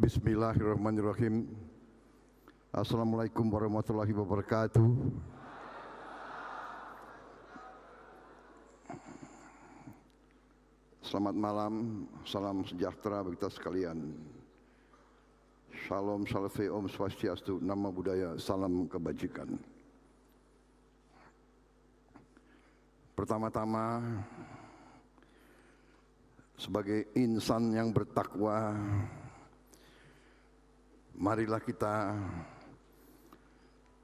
Bismillahirrahmanirrahim. Assalamualaikum warahmatullahi wabarakatuh. Selamat malam, salam sejahtera bagi kita sekalian. Shalom, salve, om swastiastu, nama budaya, salam kebajikan. Pertama-tama, sebagai insan yang bertakwa, marilah kita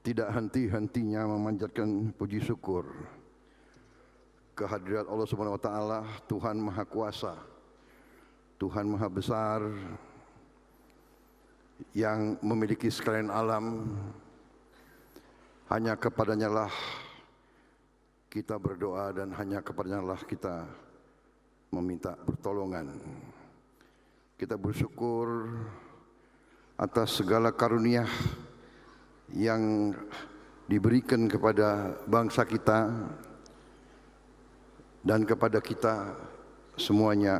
tidak henti-hentinya memanjatkan puji syukur kehadirat Allah Subhanahu wa taala, Tuhan Maha Kuasa, Tuhan Maha Besar yang memiliki sekalian alam. Hanya kepadanya lah kita berdoa dan hanya kepadanya lah kita meminta pertolongan. Kita bersyukur atas segala karunia yang diberikan kepada bangsa kita dan kepada kita semuanya,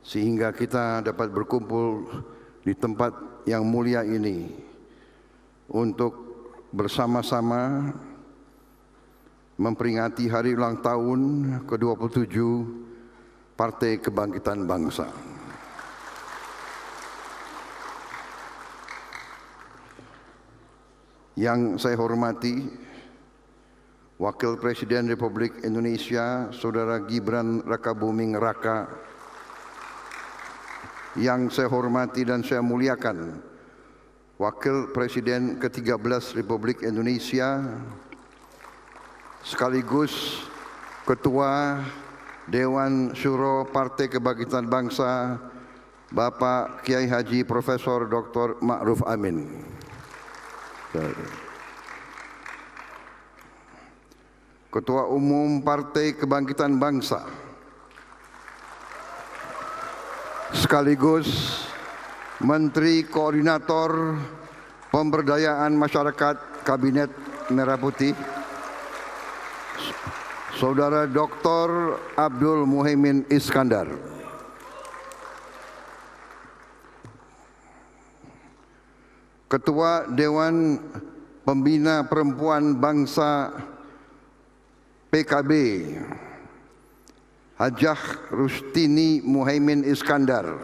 sehingga kita dapat berkumpul di tempat yang mulia ini untuk bersama-sama memperingati hari ulang tahun ke-27 Partai Kebangkitan Bangsa. Yang saya hormati Wakil Presiden Republik Indonesia Saudara Gibran Rakabuming Raka, yang saya hormati dan saya muliakan Wakil Presiden ke-13 Republik Indonesia sekaligus Ketua Dewan Syuro Partai Kebangkitan Bangsa Bapak Kiai Haji Profesor Dr. Ma'ruf Amin. Ketua Umum Partai Kebangkitan Bangsa sekaligus Menteri Koordinator Pemberdayaan Masyarakat Kabinet Merah Putih Saudara Dr. Abdul Muhaimin Iskandar. Ketua Dewan Pembina Perempuan Bangsa PKB Hajah Rustini Muhaimin Iskandar.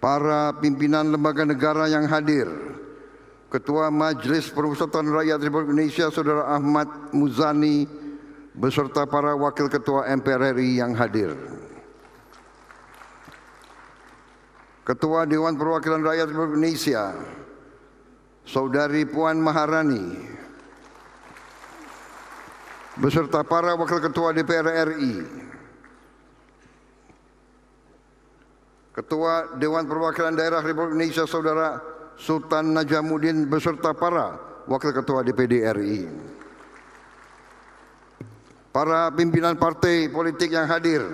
Para pimpinan lembaga negara yang hadir, Ketua Majelis Permusyawaratan Rakyat Republik Indonesia Saudara Ahmad Muzani beserta para Wakil Ketua MPR RI yang hadir, Ketua Dewan Perwakilan Rakyat Republik Indonesia Saudari Puan Maharani beserta para Wakil Ketua DPR RI, Ketua Dewan Perwakilan Daerah Republik Indonesia Saudara Sultan Najamuddin beserta para Wakil Ketua DPD RI, para pimpinan partai politik yang hadir,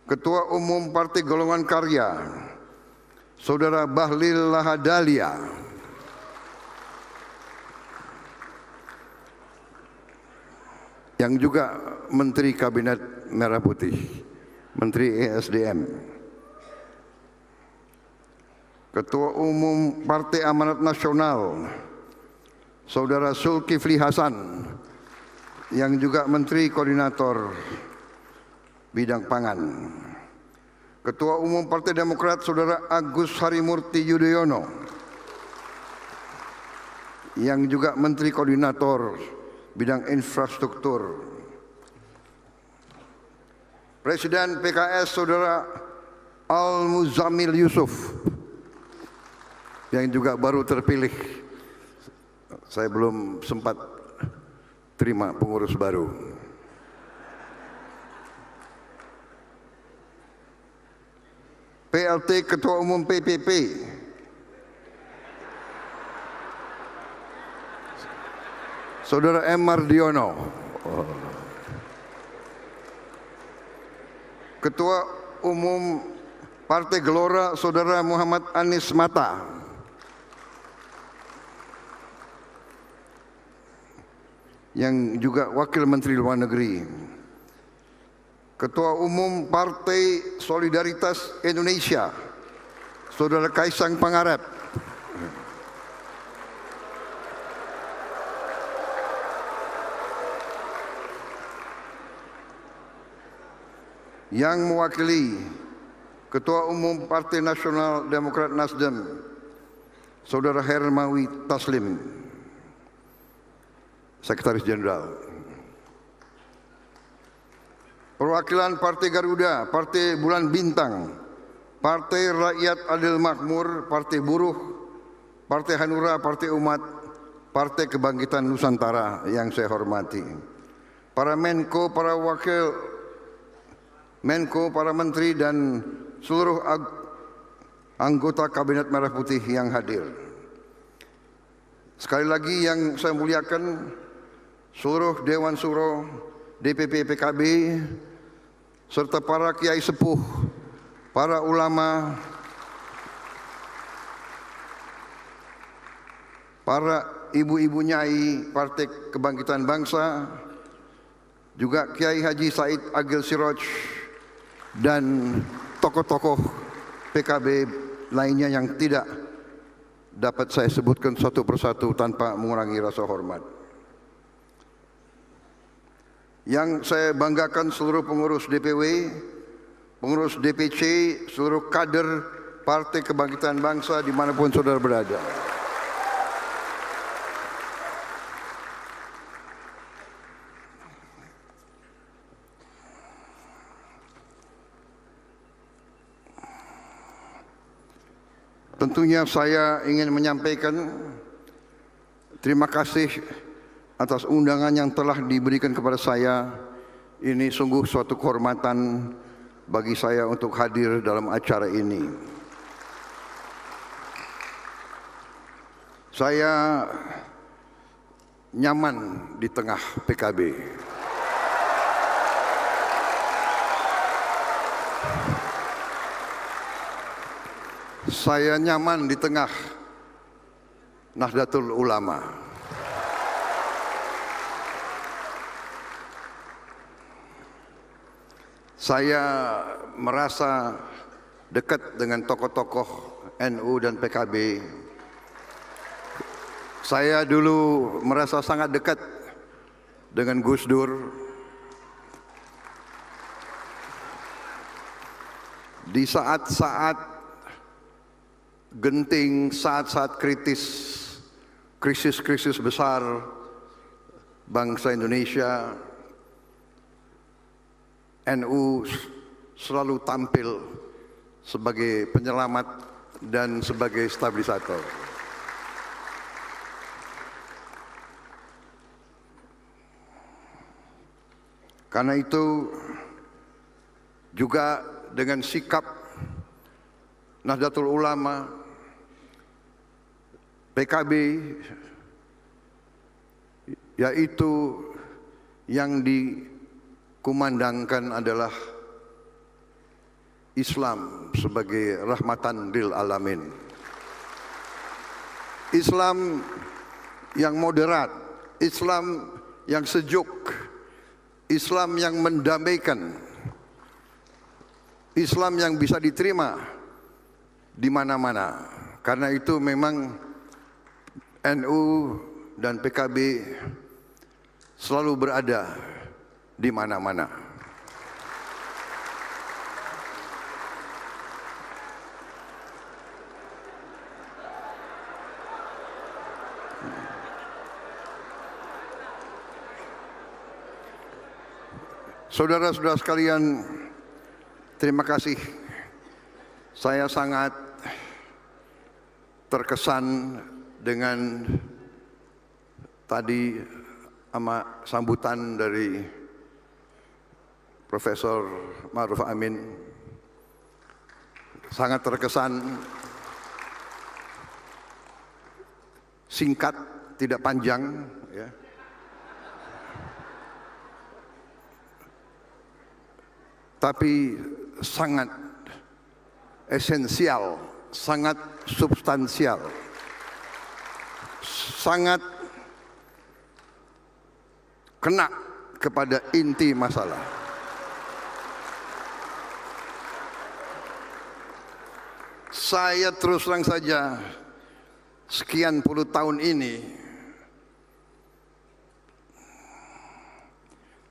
Ketua Umum Partai Golongan Karya Saudara Bahlil Lahadalia, yang juga Menteri Kabinet Merah Putih, Menteri ESDM, Ketua Umum Partai Amanat Nasional Saudara Zulkifli Hasan, yang juga Menteri Koordinator Bidang Pangan, Ketua Umum Partai Demokrat Saudara Agus Harimurti Yudhoyono, yang juga Menteri Koordinator Bidang Infrastruktur, Presiden PKS Saudara Al-Muzammil Yusuf, yang juga baru terpilih. Saya belum sempat terima pengurus baru. PLT Ketua Umum PPP Saudara M. Mardiono, Ketua Umum Partai Gelora Saudara Muhammad Anies Mata, yang juga Wakil Menteri Luar Negeri Ketua Umum Partai Solidaritas Indonesia, Saudara Kaisang Pangarep. Yang mewakili Ketua Umum Partai Nasional Demokrat Nasdem, Saudara Hermawi Taslim, Sekretaris Jenderal. Perwakilan Partai Garuda, Partai Bulan Bintang, Partai Rakyat Adil Makmur, Partai Buruh, Partai Hanura, Partai Umat, Partai Kebangkitan Nusantara yang saya hormati. Para Menko, para Wakil Menko, para Menteri dan seluruh anggota Kabinet Merah Putih yang hadir. Sekali lagi yang saya muliakan seluruh Dewan Suro, DPP PKB, serta para kiai sepuh, para ulama, para ibu-ibu nyai Partai Kebangkitan Bangsa, juga Kiai Haji Said Agil Siroj, dan tokoh-tokoh PKB lainnya yang tidak dapat saya sebutkan satu persatu tanpa mengurangi rasa hormat. Yang saya banggakan seluruh pengurus DPW, pengurus DPC, seluruh kader Partai Kebangkitan Bangsa dimanapun saudara berada. Tentunya saya ingin menyampaikan terima kasih atas undangan yang telah diberikan kepada saya. Ini sungguh suatu kehormatan bagi saya untuk hadir dalam acara ini. Saya nyaman di tengah PKB. Saya nyaman di tengah Nahdlatul Ulama. Saya merasa dekat dengan tokoh-tokoh NU dan PKB. Saya dulu merasa sangat dekat dengan Gus Dur. Di saat-saat genting, saat-saat krisis besar bangsa Indonesia, NU selalu tampil sebagai penyelamat dan sebagai stabilisator. Karena itu juga dengan sikap Nahdlatul Ulama, PKB, yaitu yang dikumandangkan adalah Islam sebagai rahmatan lil alamin. Islam yang moderat, Islam yang sejuk, Islam yang mendamaikan, Islam yang bisa diterima di mana-mana. Karena itu memang NU dan PKB selalu berada di mana-mana. Saudara-saudara sekalian, terima kasih. Saya sangat terkesan dengan tadi sambutan dari Profesor Ma'ruf Amin. Sangat terkesan, singkat, tidak panjang, ya. Tapi sangat esensial, sangat substansial, sangat kena kepada inti masalah. Saya terus terang saja, sekian puluh tahun ini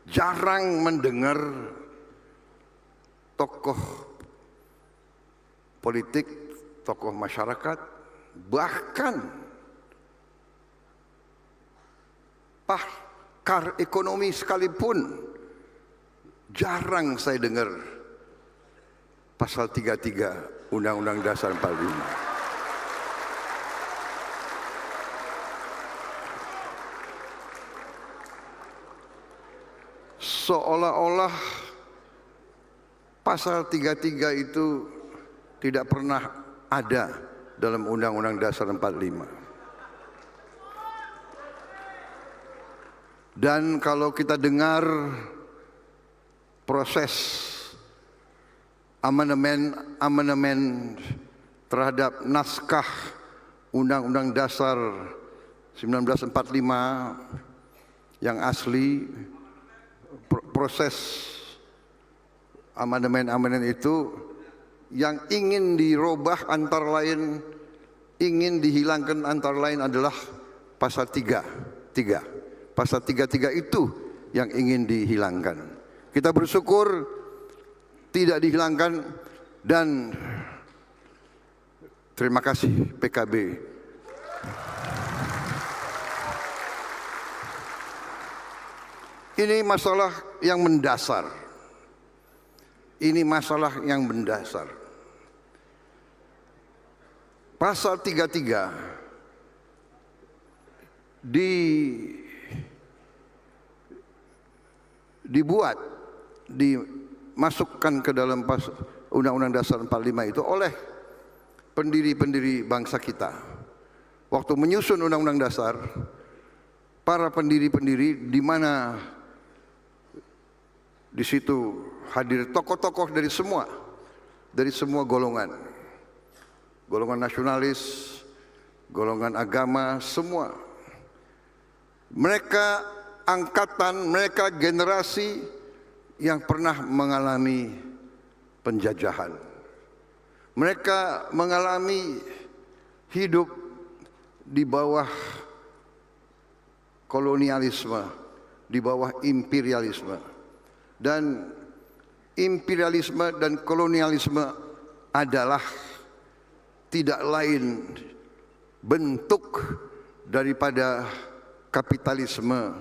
jarang mendengar tokoh politik, tokoh masyarakat, bahkan pakar ekonomi sekalipun jarang saya dengar pasal 33 Undang-Undang Dasar 45. Seolah-olah pasal 33 itu tidak pernah ada dalam Undang-Undang Dasar 45. Dan kalau kita dengar proses amandemen terhadap naskah Undang-Undang Dasar 1945 yang asli, proses amandemen itu yang ingin dirubah antara lain, ingin dihilangkan antara lain adalah pasal 33. Pasal 33 itu yang ingin dihilangkan. Kita bersyukur tidak dihilangkan, dan terima kasih PKB. Ini masalah yang mendasar. Ini masalah yang mendasar. Pasal 33 dimasukkan ke dalam Undang-Undang Dasar 45 itu oleh pendiri-pendiri bangsa kita. Waktu menyusun Undang-Undang Dasar, para pendiri-pendiri di mana di situ hadir tokoh-tokoh dari semua golongan nasionalis, golongan agama, semua. Mereka angkatan, mereka generasi yang pernah mengalami penjajahan. Mereka mengalami hidup di bawah kolonialisme, di bawah imperialisme. Dan imperialisme dan kolonialisme adalah tidak lain bentuk daripada kapitalisme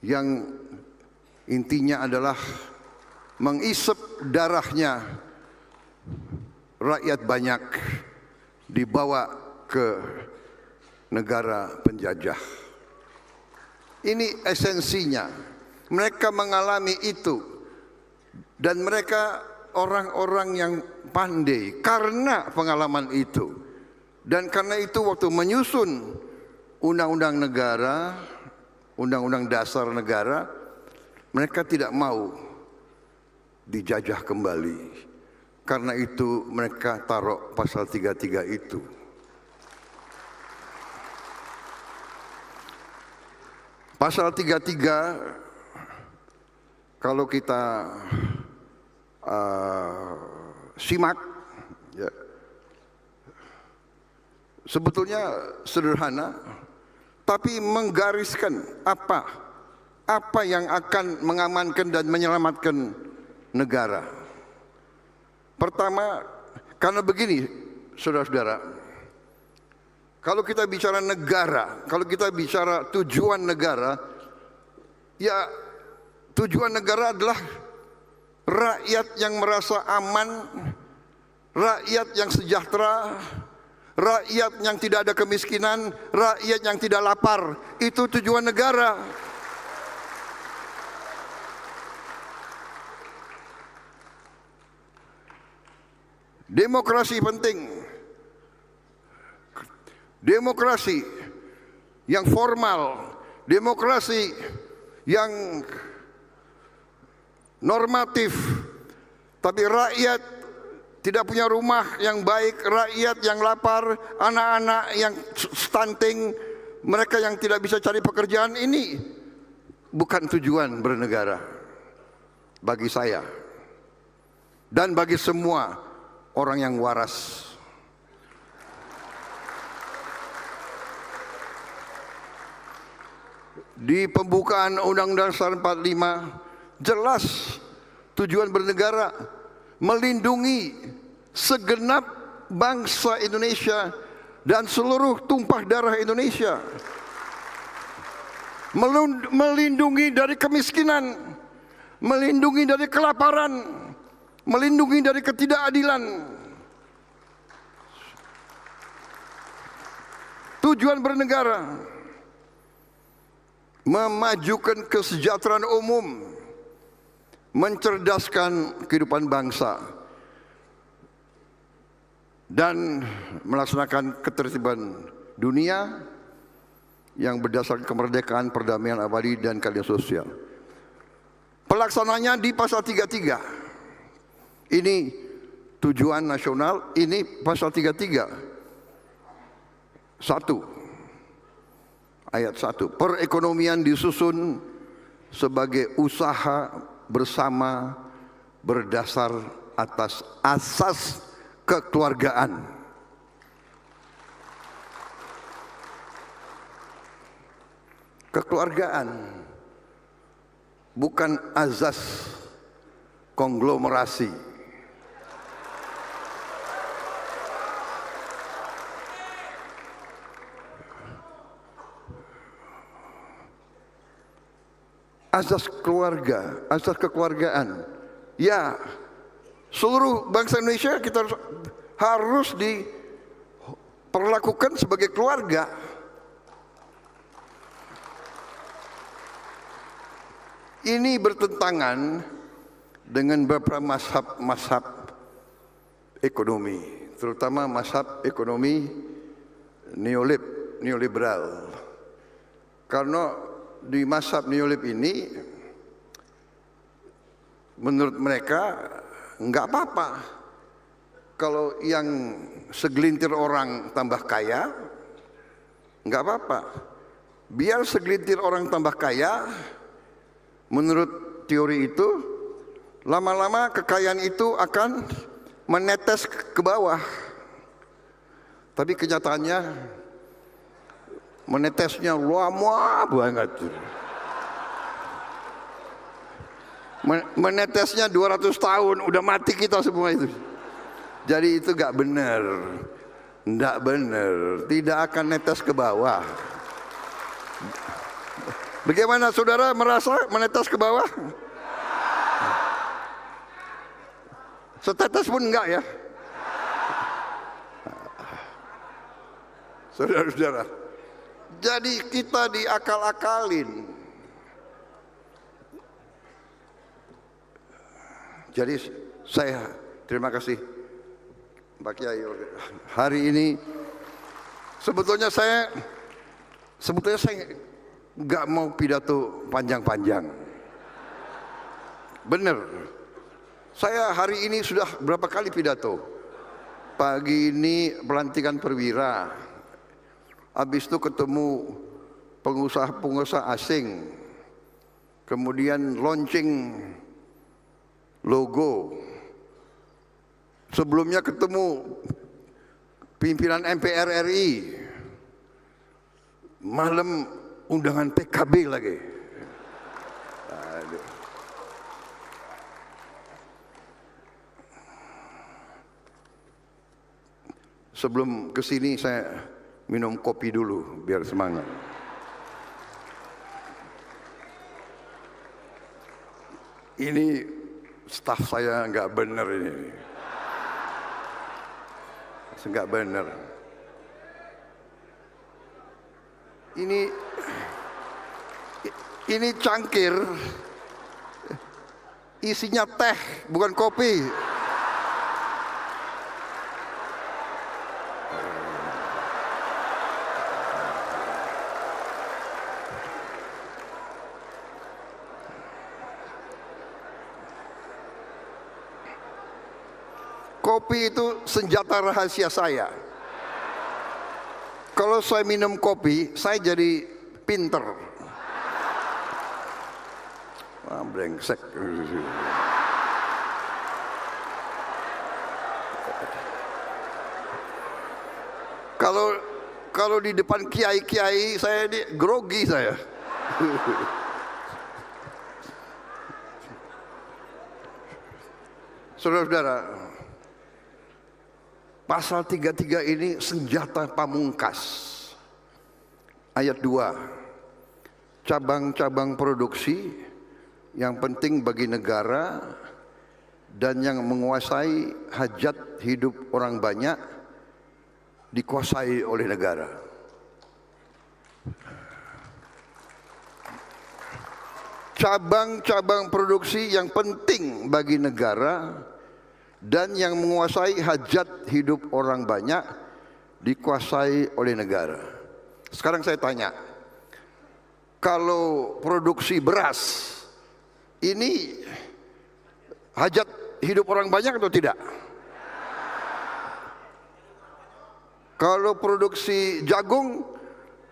yang intinya adalah mengisap darahnya rakyat banyak, dibawa ke negara penjajah. Ini esensinya. Mereka mengalami itu, dan mereka orang-orang yang pandai karena pengalaman itu. Dan karena itu waktu menyusun undang-undang negara, undang-undang dasar negara, mereka tidak mau dijajah kembali. Karena itu mereka taruh pasal 33 itu. Pasal 33 kalau kita simak, ya, sebetulnya sederhana, tapi menggariskan apa yang akan mengamankan dan menyelamatkan negara. Pertama, karena begini, saudara-saudara, kalau kita bicara negara, kalau kita bicara tujuan negara, ya tujuan negara adalah rakyat yang merasa aman, rakyat yang sejahtera, rakyat yang tidak ada kemiskinan, rakyat yang tidak lapar. Itu tujuan negara. Demokrasi penting. Demokrasi yang formal, demokrasi yang normatif, tapi rakyat tidak punya rumah yang baik, rakyat yang lapar, anak-anak yang stunting, mereka yang tidak bisa cari pekerjaan, ini bukan tujuan bernegara bagi saya dan bagi semua orang yang waras. Di pembukaan Undang-Undang Dasar 45 jelas tujuan bernegara melindungi segenap bangsa Indonesia dan seluruh tumpah darah Indonesia. Melindungi dari kemiskinan, melindungi dari kelaparan, melindungi dari ketidakadilan. Tujuan bernegara memajukan kesejahteraan umum, mencerdaskan kehidupan bangsa, dan melaksanakan ketertiban dunia yang berdasarkan kemerdekaan, perdamaian abadi, dan keadilan sosial. Pelaksananya di pasal 33. Ini tujuan nasional, ini pasal 33. 1. Ayat 1. Perekonomian disusun sebagai usaha bersama berdasar atas asas kekeluargaan. Kekeluargaan, bukan azas konglomerasi. Azas keluarga, azas kekeluargaan. Ya, seluruh bangsa Indonesia kita harus diperlakukan sebagai keluarga. Ini bertentangan dengan beberapa mazhab ekonomi, terutama mazhab ekonomi neoliberal. Karena di mazhab neolib ini, menurut mereka nggak apa-apa kalau yang segelintir orang tambah kaya, nggak apa-apa. Biar segelintir orang tambah kaya. Menurut teori itu, lama-lama kekayaan itu akan menetes ke bawah. Tapi kenyataannya menetesnya lama banget. Menetesnya 200 tahun, udah mati kita semua itu. Jadi itu gak benar. Nggak benar, tidak akan netes ke bawah. Bagaimana saudara merasa menetes ke bawah? Setetes pun enggak ya? Saudara-saudara, jadi kita diakal-akalin. Jadi saya terima kasih Pak Kiai. Hari ini sebetulnya saya nggak mau pidato panjang-panjang. Bener, saya hari ini sudah berapa kali pidato. Pagi ini pelantikan perwira, habis itu ketemu pengusaha-pengusaha asing, kemudian launching logo, sebelumnya ketemu pimpinan MPR RI, malam undangan PKB lagi. Aduh. Sebelum kesini saya minum kopi dulu biar semangat. Ini staf saya nggak bener ini, nggak bener. Ini cangkir isinya teh, bukan kopi. Kopi itu senjata rahasia saya. Kalau saya minum kopi, saya jadi pinter. Wah, brengsek. Kalau di depan kiai-kiai saya grogi saya. Saudara-saudara, pasal 33 ini senjata pamungkas. Ayat 2, cabang-cabang produksi yang penting bagi negara dan yang menguasai hajat hidup orang banyak dikuasai oleh negara. Cabang-cabang produksi yang penting bagi negara dan yang menguasai hajat hidup orang banyak dikuasai oleh negara. Sekarang saya tanya, kalau produksi beras ini hajat hidup orang banyak atau tidak? Kalau produksi jagung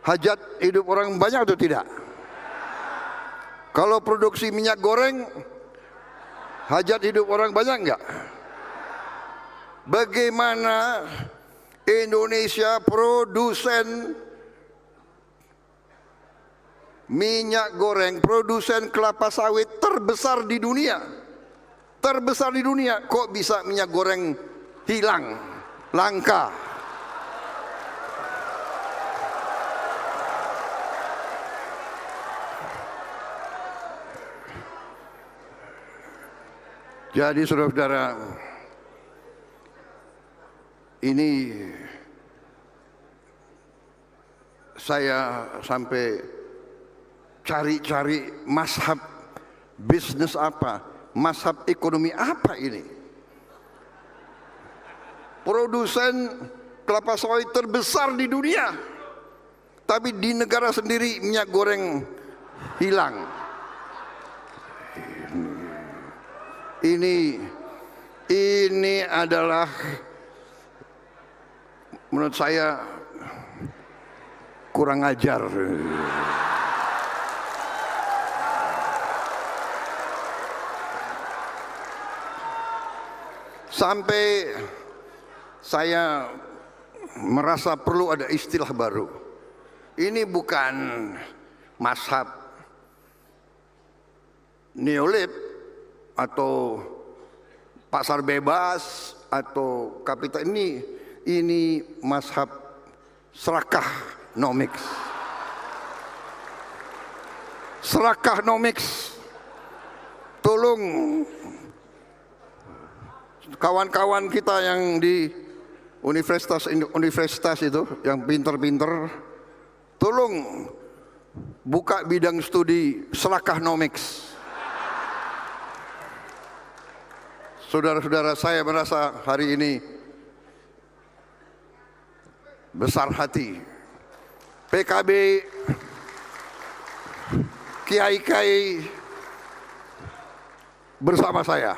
hajat hidup orang banyak atau tidak? Kalau produksi minyak goreng hajat hidup orang banyak enggak? Bagaimana Indonesia produsen minyak goreng, produsen kelapa sawit terbesar di dunia, kok bisa minyak goreng hilang, langka? Jadi saudara-saudara, ini saya sampai cari-cari mazhab bisnis apa, mazhab ekonomi apa ini. Produsen kelapa sawit terbesar di dunia, tapi di negara sendiri minyak goreng hilang. Ini adalah menurut saya kurang ajar. Sampai saya merasa perlu ada istilah baru. Ini bukan mazhab neolit atau pasar bebas atau kapital, ini mazhab serakah nomics. Serakah nomics. Tolong kawan-kawan kita yang di universitas itu, yang pinter-pinter, tolong buka bidang studi serakah nomics. Saudara-saudara, saya merasa hari ini besar hati. PKB, kiai-kiai bersama saya.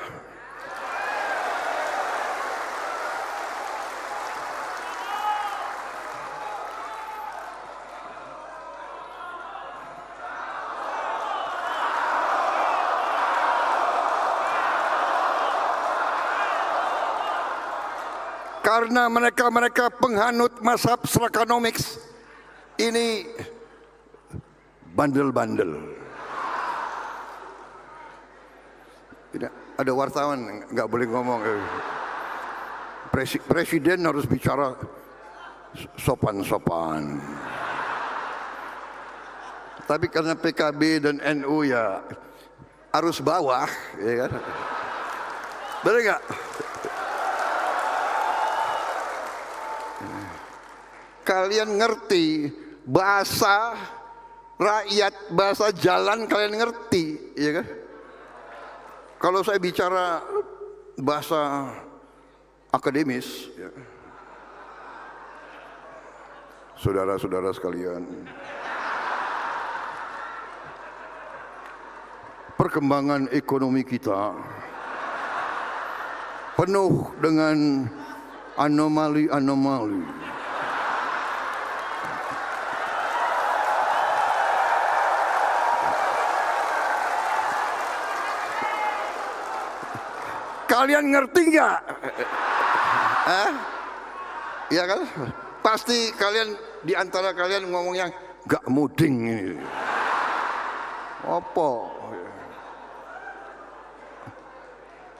Karena mereka penghanut mazhab serakanomics, ini bandel-bandel. Ada wartawan nggak boleh ngomong. Presiden harus bicara sopan-sopan. Tapi karena PKB dan NU ya arus bawah, ya kan? Benar nggak? Kalian ngerti bahasa rakyat, bahasa jalan kalian ngerti, ya kan? Kalau saya bicara bahasa akademis, ya. Saudara-saudara sekalian, perkembangan ekonomi kita penuh dengan anomali-anomali. Kalian ngerti nggak? Ya kan? Pasti kalian, di antara kalian ngomong yang gak muding ini. Apa?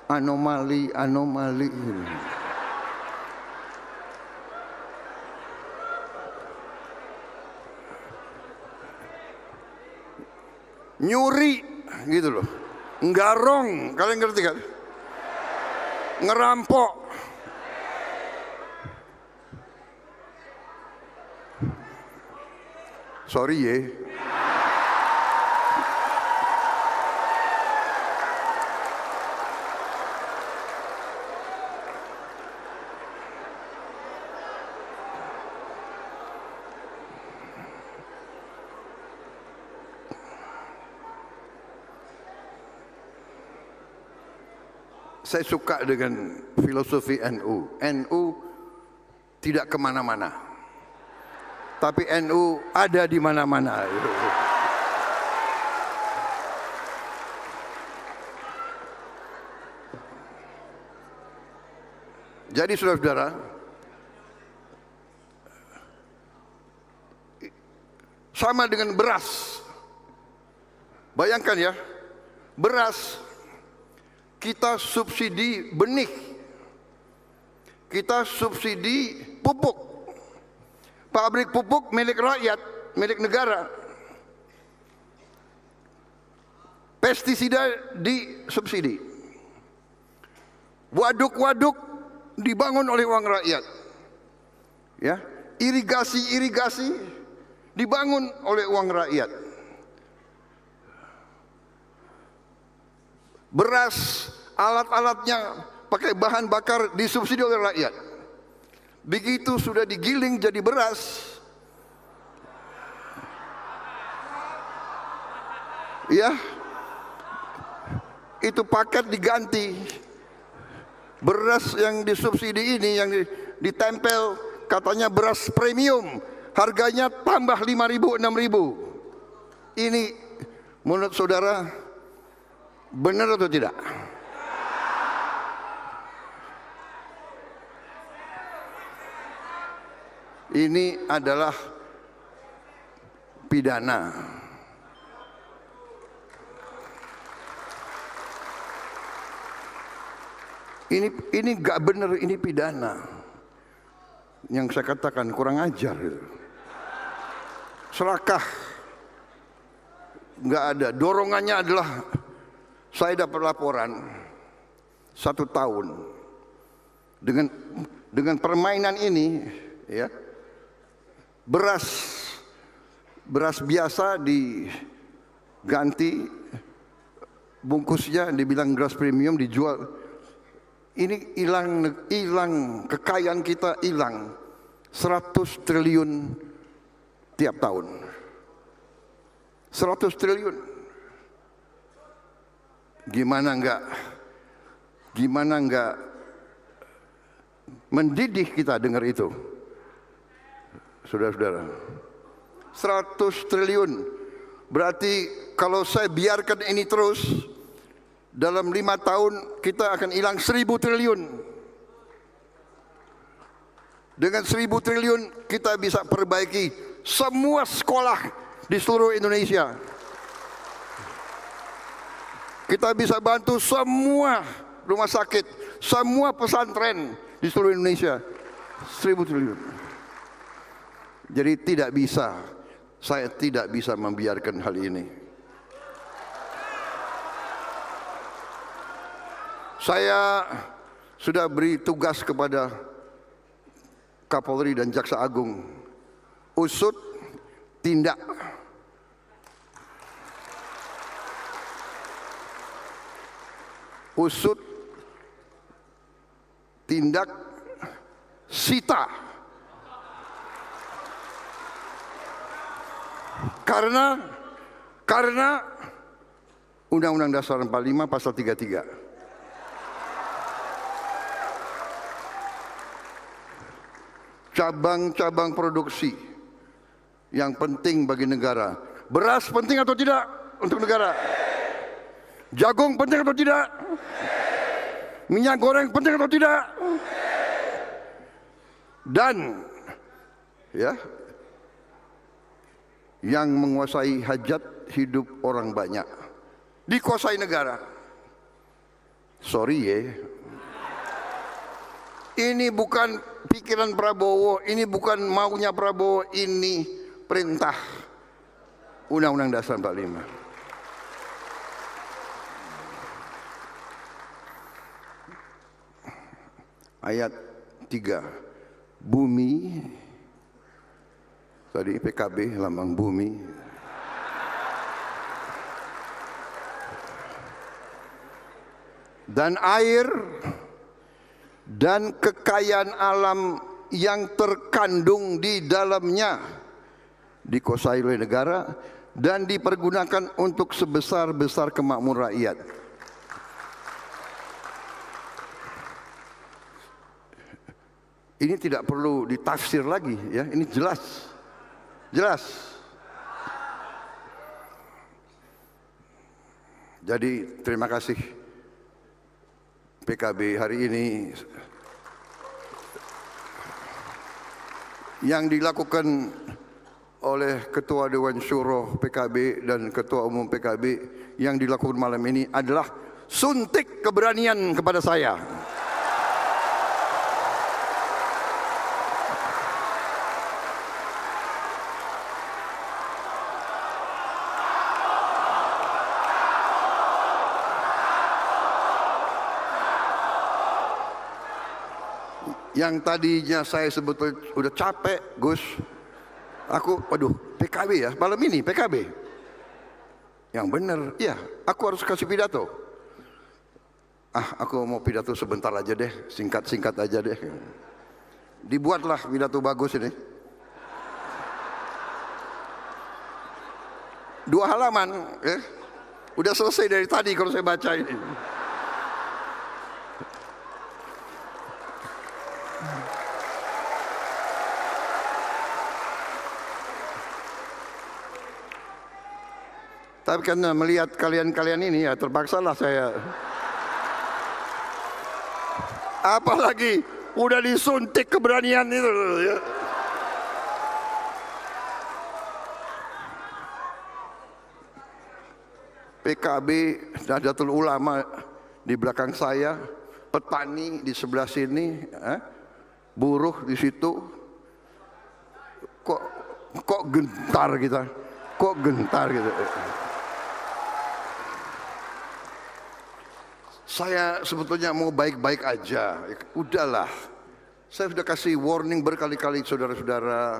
Anomali. Nyuri gitu loh. Nggarong, kalian ngerti kan? Ngerampok. Sorry ya. Saya suka dengan filosofi NU. NU tidak kemana-mana, tapi NU ada di mana-mana. Jadi saudara-saudara, sama dengan beras. Bayangkan ya, beras kita subsidi benih, kita subsidi pupuk. Pabrik pupuk milik rakyat, milik negara. Pestisida disubsidi. Waduk-waduk dibangun oleh uang rakyat. Ya, irigasi dibangun oleh uang rakyat. Beras, alat-alatnya pakai bahan bakar disubsidi oleh rakyat. Begitu sudah digiling jadi beras, ya, itu paket diganti. Beras yang disubsidi ini yang ditempel katanya beras premium, harganya tambah 5.000, 6.000. Ini menurut saudara benar atau tidak? Ini adalah pidana. Ini gak benar, ini pidana. Yang saya katakan kurang ajar. Serakah. Gak ada. Dorongannya adalah saya dapat laporan 1 tahun dengan permainan ini, ya, beras biasa diganti bungkusnya, dibilang beras premium, dijual. Ini hilang kekayaan kita, hilang 100 triliun tiap tahun. 100 triliun. Gimana enggak mendidih kita dengar itu, saudara-saudara. 100 triliun berarti kalau saya biarkan ini terus, dalam 5 tahun kita akan hilang 1.000 triliun. Dengan 1.000 triliun kita bisa perbaiki semua sekolah di seluruh Indonesia. Kita bisa bantu semua rumah sakit, semua pesantren di seluruh Indonesia. 1.000 triliun. Jadi saya tidak bisa membiarkan hal ini. Saya sudah beri tugas kepada Kapolri dan Jaksa Agung, usut, tindak. Usut, tindak, sita. Karena Undang-Undang Dasar 45 pasal 33. Cabang-cabang produksi yang penting bagi negara. Beras penting atau tidak untuk negara? Jagung penting atau tidak? Minyak goreng penting atau tidak? Dan ya, yang menguasai hajat hidup orang banyak. Dikuasai negara. Sorry ya. Ini bukan pikiran Prabowo, ini bukan maunya Prabowo, ini perintah Undang-Undang Dasar 45. Ayat 3. Bumi, tadi PKB lambang bumi. Dan air dan kekayaan alam yang terkandung di dalamnya dikuasai oleh negara dan dipergunakan untuk sebesar-besar kemakmuran rakyat. Ini tidak perlu ditafsir lagi ya, ini jelas. Jelas. Jadi terima kasih PKB hari ini yang dilakukan oleh Ketua Dewan Syuro PKB dan Ketua Umum PKB yang dilakukan malam ini adalah suntik keberanian kepada saya. Yang tadinya saya sebetulnya udah capek, Gus. Aku, waduh, PKB ya, malam ini PKB. Yang benar, ya, aku harus kasih pidato. Aku mau pidato sebentar aja deh, singkat-singkat aja deh. Dibuatlah pidato bagus ini. 2 halaman, ya. Udah selesai dari tadi kalau saya baca ini. Tapi karena melihat kalian-kalian ini ya terpaksalah saya. Apalagi udah disuntik keberanian itu ya. PKB, Nahdlatul Ulama di belakang saya, petani di sebelah sini, buruh di situ. Kok gentar kita? Kok gentar gitu? Saya sebetulnya mau baik-baik aja, udahlah. Saya sudah kasih warning berkali-kali saudara-saudara,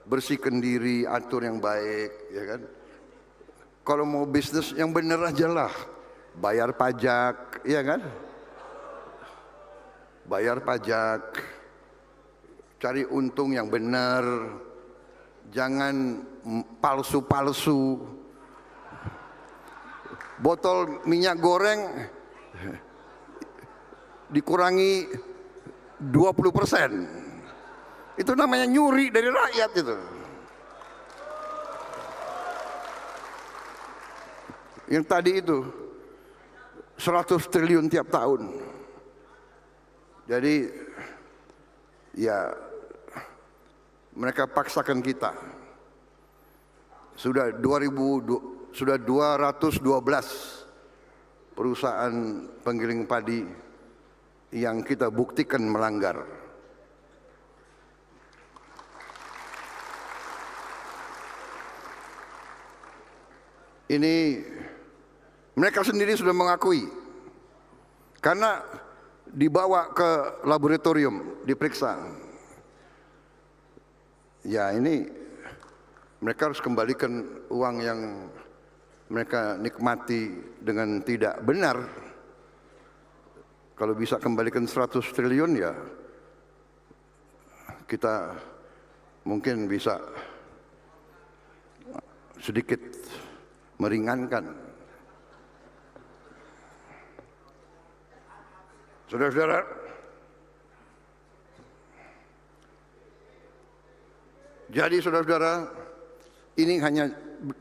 bersihkan diri, atur yang baik, ya kan? Kalau mau bisnis yang benar aja lah, bayar pajak, ya kan? Bayar pajak, cari untung yang benar, jangan palsu-palsu. Botol minyak goreng dikurangi 20%. Itu namanya nyuri dari rakyat itu. Yang tadi itu 100 triliun tiap tahun. Jadi ya mereka paksakan kita. Sudah 212 perusahaan penggiling padi yang kita buktikan melanggar. Ini mereka sendiri sudah mengakui karena dibawa ke laboratorium diperiksa. Ya ini mereka harus kembalikan uang yang mereka nikmati dengan tidak benar. Kalau bisa kembalikan 100 triliun ya kita mungkin bisa sedikit meringankan. Saudara-saudara, jadi saudara-saudara, ini hanya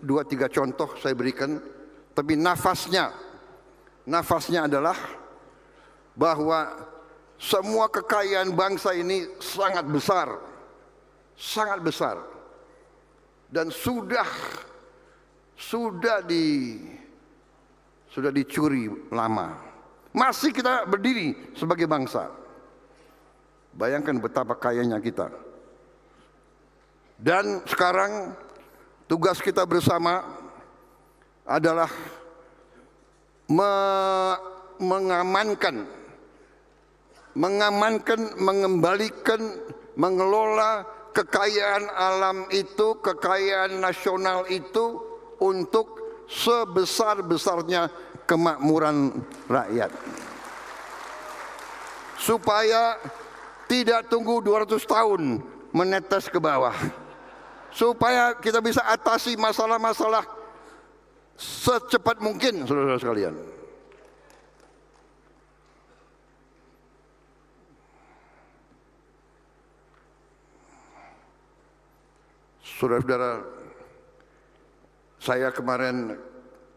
2-3 contoh saya berikan, tapi nafasnya adalah bahwa semua kekayaan bangsa ini sangat besar, dan sudah sudah dicuri lama. Masih kita berdiri sebagai bangsa. Bayangkan betapa kayanya kita. Dan sekarang tugas kita bersama adalah mengamankan, mengembalikan, mengelola kekayaan alam itu, kekayaan nasional itu untuk sebesar-besarnya kemakmuran rakyat. Supaya tidak tunggu 200 tahun menetes ke bawah. Supaya kita bisa atasi masalah-masalah secepat mungkin, saudara-saudara sekalian. Saudara-saudara, saya kemarin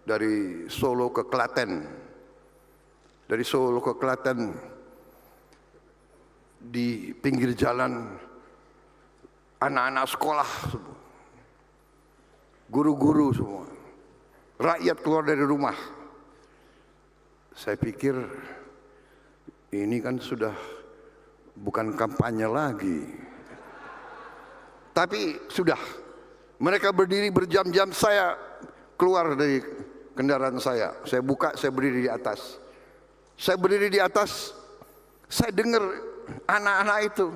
dari Solo ke Klaten. Dari Solo ke Klaten, di pinggir jalan anak-anak sekolah, guru-guru semua, rakyat keluar dari rumah. Saya pikir ini kan sudah bukan kampanye lagi. Tapi sudah, mereka berdiri berjam-jam. Saya keluar dari kendaraan saya buka, saya berdiri di atas. Saya berdiri di atas, saya dengar anak-anak itu,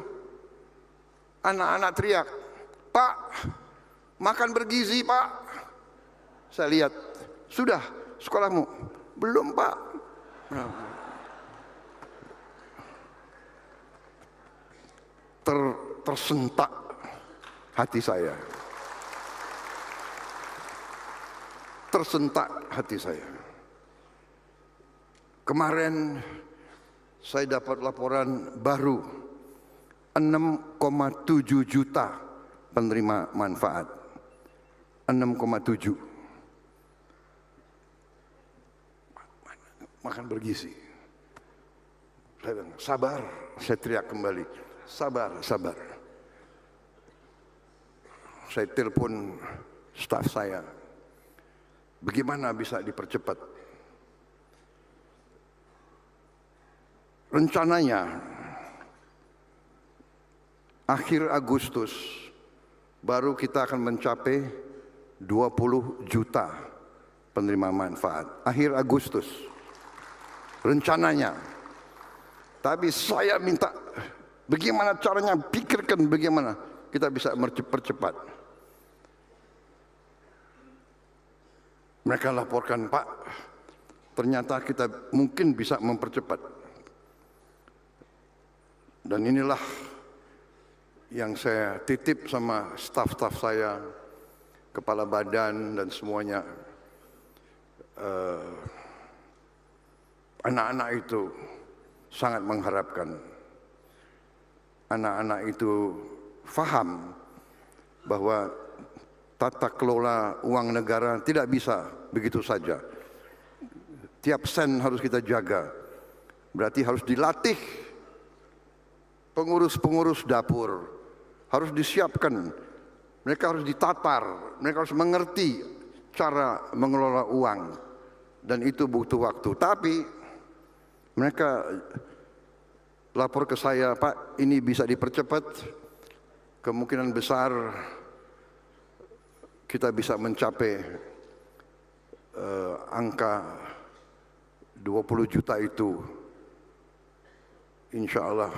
anak-anak teriak, "Pak, makan bergizi, Pak." Saya lihat, "Sudah sekolahmu?" "Belum, Pak." Tersentak hati saya. Tersentak hati saya. Kemarin saya dapat laporan baru, 6,7 juta penerima manfaat. 6,7. Makan bergizi. Saya bilang, "Sabar." Saya teriak kembali, "Sabar, sabar." Saya telepon staf saya, bagaimana bisa dipercepat? Rencananya akhir Agustus baru kita akan mencapai 20 juta penerima manfaat. Akhir Agustus rencananya. Tapi saya minta, bagaimana caranya, pikirkan bagaimana kita bisa mempercepat. Mereka laporkan, "Pak, ternyata kita mungkin bisa mempercepat." Dan inilah yang saya titip sama staf-staf saya, kepala badan dan semuanya. Anak-anak itu sangat mengharapkan. Anak-anak itu faham bahwa tata kelola uang negara tidak bisa begitu saja. Tiap sen harus kita jaga. Berarti harus dilatih pengurus-pengurus dapur, harus disiapkan, mereka harus ditatar, mereka harus mengerti cara mengelola uang, dan itu butuh waktu. Tapi mereka lapor ke saya, "Pak, ini bisa dipercepat, kemungkinan besar kita bisa mencapai angka 20 juta itu, insya Allah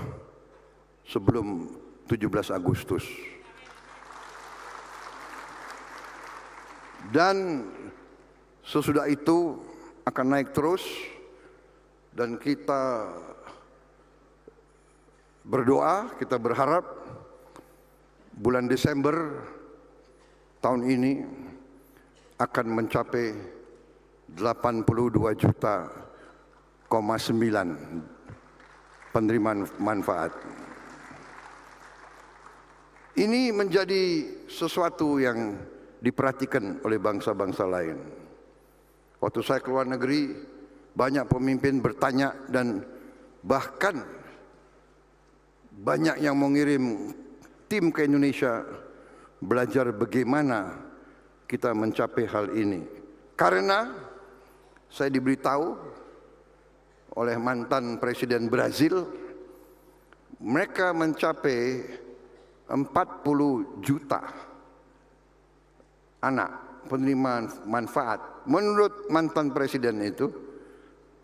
sebelum 17 Agustus. Dan sesudah itu akan naik terus, dan kita berdoa, kita berharap bulan Desember tahun ini akan mencapai 82 juta, 9 penerima manfaat. Ini menjadi sesuatu yang diperhatikan oleh bangsa-bangsa lain. Waktu saya keluar negeri, banyak pemimpin bertanya, dan bahkan banyak yang mengirim tim ke Indonesia belajar bagaimana kita mencapai hal ini? Karena saya diberitahu oleh mantan Presiden Brazil, mereka mencapai 40 juta anak penerima manfaat. Menurut mantan Presiden itu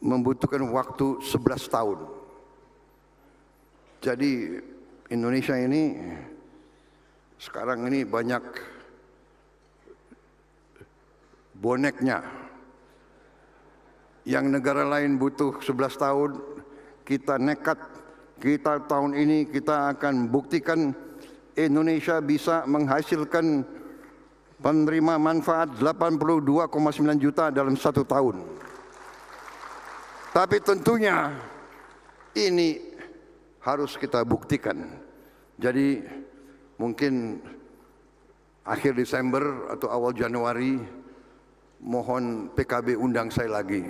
membutuhkan waktu 11 tahun. Jadi Indonesia ini sekarang ini banyak boneknya. Yang negara lain butuh 11 tahun, kita nekat. Kita tahun ini kita akan buktikan Indonesia bisa menghasilkan penerima manfaat 82,9 juta dalam 1 tahun. Tapi tentunya ini harus kita buktikan. Jadi mungkin akhir Desember atau awal Januari mohon PKB undang saya lagi.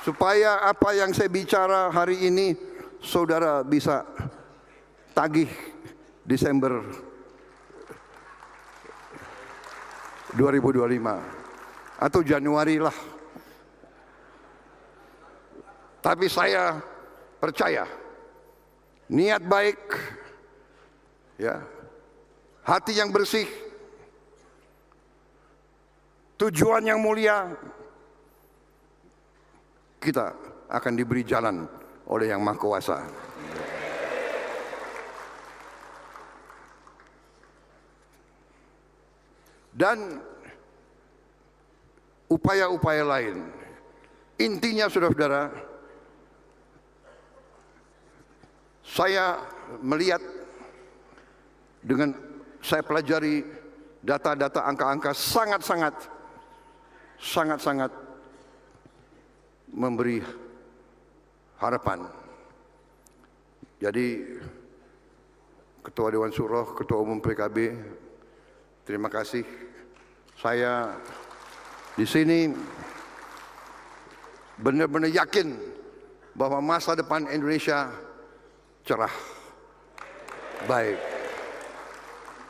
Supaya apa yang saya bicara hari ini saudara bisa tagih Desember 2025 atau Januari lah. Tapi saya percaya niat baik, ya, hati yang bersih, tujuan yang mulia, kita akan diberi jalan oleh Yang Maha Kuasa. Dan upaya-upaya lain. Intinya saudara-saudara, saya melihat dengan saya pelajari data-data, angka-angka sangat-sangat memberi harapan. Jadi Ketua Dewan Syuro, Ketua Umum PKB, terima kasih. Saya di sini benar-benar yakin bahwa masa depan Indonesia cerah, baik.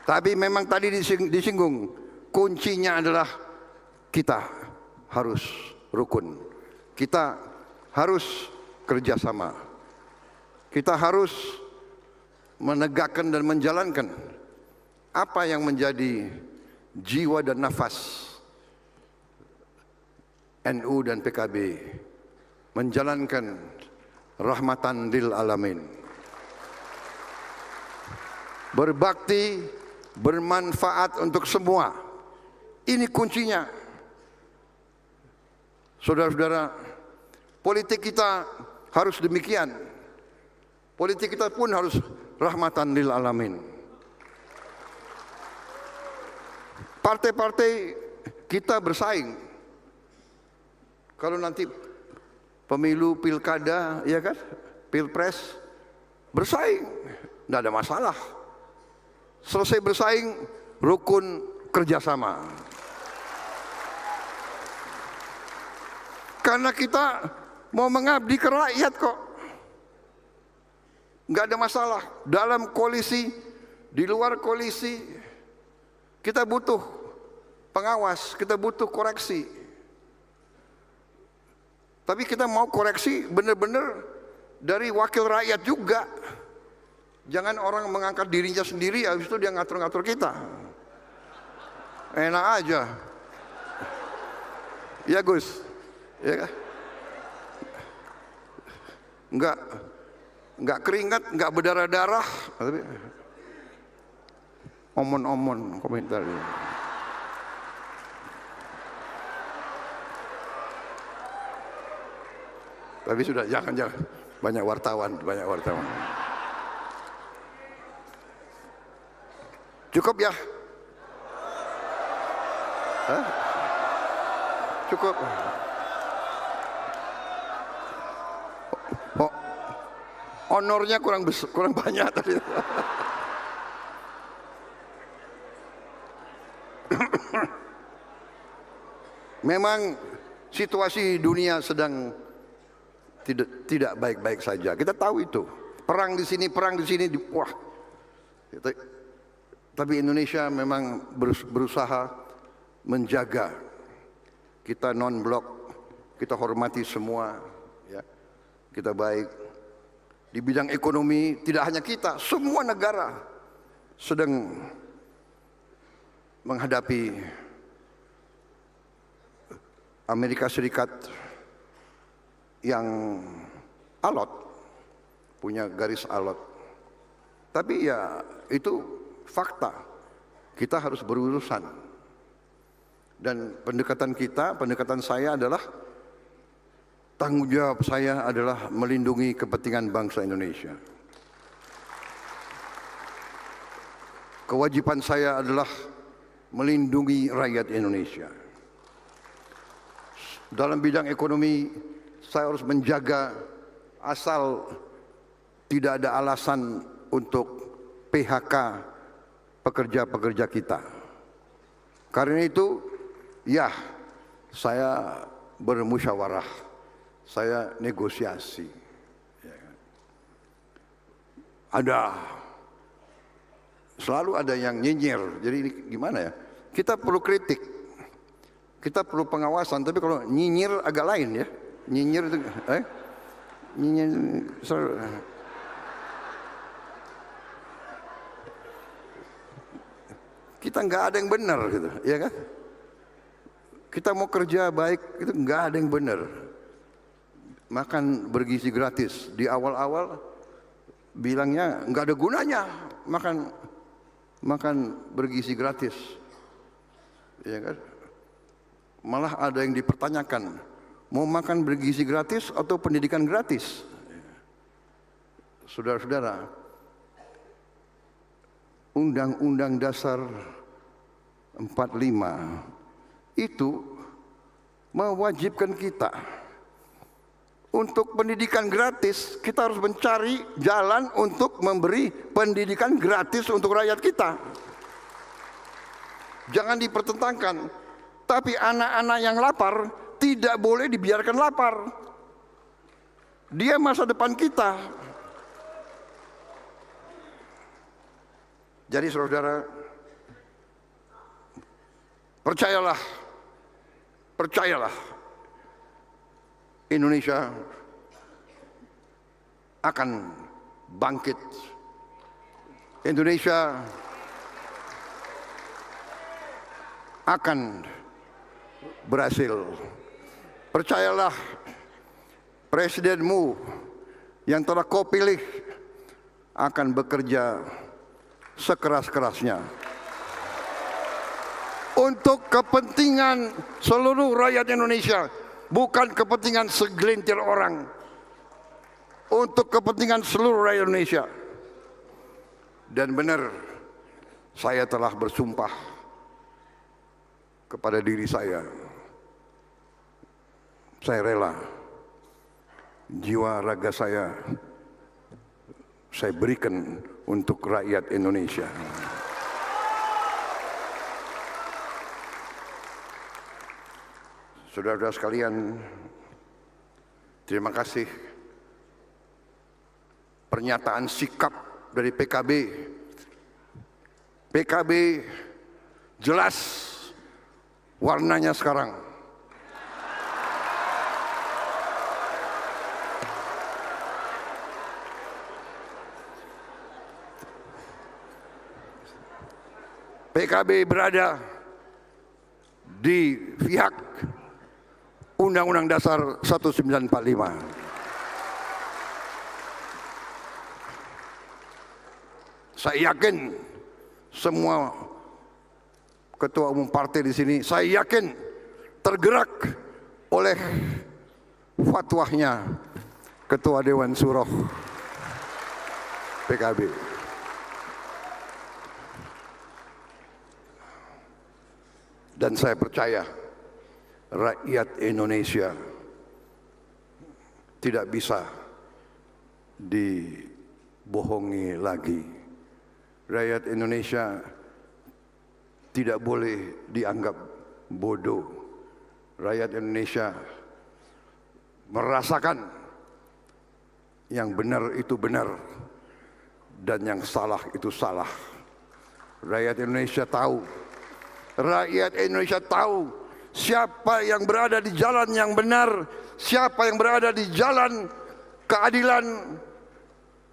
Tapi memang tadi disinggung, kuncinya adalah kita harus rukun. Kita harus kerjasama. Kita harus menegakkan dan menjalankan apa yang menjadi jiwa dan nafas NU dan PKB, menjalankan rahmatan lil alamin, berbakti, bermanfaat untuk semua. Ini kuncinya. Saudara-saudara, politik kita harus demikian. Politik kita pun harus rahmatan lil alamin. Partai-partai kita bersaing. Kalau nanti pemilu, pilkada, ya kan, pilpres, bersaing, tidak ada masalah. Selesai bersaing, rukun kerjasama. Karena kita mau mengabdi ke rakyat kok. Nggak ada masalah. Dalam koalisi, di luar koalisi, kita butuh pengawas, kita butuh koreksi. Tapi kita mau koreksi benar-benar dari wakil rakyat juga. Jangan orang mengangkat dirinya sendiri, habis itu dia ngatur-ngatur kita. Enak aja. Ya Gus. Ya, enggak keringat, enggak berdarah-darah, tapi omon-omon komentar. Tapi sudah jangan banyak wartawan. Cukup ya? Hah? Cukup. Oh, honornya kurang banyak tadi. Memang situasi dunia sedang tidak baik-baik saja. Kita tahu itu. Perang di sini, wah. Tapi Indonesia memang berusaha menjaga kita non-blok, kita hormati semua, ya, kita baik. Di bidang ekonomi tidak hanya kita, semua negara sedang menghadapi Amerika Serikat yang alot, punya garis alot. Tapi ya itu fakta, kita harus berurusan. Dan pendekatan saya adalah, tanggung jawab saya adalah melindungi kepentingan bangsa Indonesia. Kewajiban saya adalah melindungi rakyat Indonesia. Dalam bidang ekonomi, saya harus menjaga asal tidak ada alasan untuk PHK pekerja-pekerja kita. Karena itu, ya, saya bermusyawarah, saya negosiasi. Selalu ada yang nyinyir. Jadi ini gimana ya? Kita perlu kritik, kita perlu pengawasan. Tapi kalau nyinyir agak lain ya. Nyinyir itu, nyinyir. Kita nggak ada yang benar gitu, ya kan? Kita mau kerja baik itu nggak ada yang benar. Makan bergizi gratis di awal-awal bilangnya nggak ada gunanya makan bergizi gratis, ya kan? Malah ada yang dipertanyakan, mau makan bergizi gratis atau pendidikan gratis? Saudara-saudara, Undang-Undang Dasar 45 itu mewajibkan kita untuk pendidikan gratis. Kita harus mencari jalan untuk memberi pendidikan gratis untuk rakyat kita. Jangan dipertentangkan. Tapi anak-anak yang lapar tidak boleh dibiarkan lapar. Dia masa depan kita. Jadi saudara, percayalah, Indonesia akan bangkit. Indonesia akan berhasil. Percayalah, presidenmu yang telah kau pilih akan bekerja sekeras-kerasnya untuk kepentingan seluruh rakyat Indonesia, bukan kepentingan segelintir orang, untuk kepentingan seluruh rakyat Indonesia. Dan benar, saya telah bersumpah kepada diri saya rela, jiwa raga saya berikan untuk rakyat Indonesia. Saudara-saudara sekalian, terima kasih pernyataan sikap dari PKB. PKB jelas warnanya sekarang. PKB berada di pihak Undang-Undang Dasar 1945. Saya yakin semua ketua umum partai di sini, saya yakin tergerak oleh fatwanya Ketua Dewan Syuro PKB. Dan saya percaya rakyat Indonesia tidak bisa dibohongi lagi. Rakyat Indonesia tidak boleh dianggap bodoh. Rakyat Indonesia merasakan yang benar itu benar dan yang salah itu salah. Rakyat Indonesia tahu. Rakyat Indonesia tahu siapa yang berada di jalan yang benar, siapa yang berada di jalan keadilan,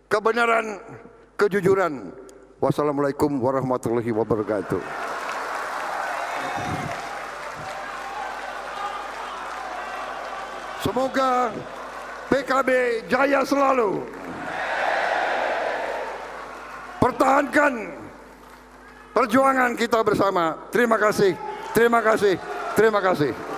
kebenaran, kejujuran. Wassalamualaikum warahmatullahi wabarakatuh. Semoga PKB jaya selalu. Pertahankan perjuangan kita bersama. Terima kasih, terima kasih, terima kasih.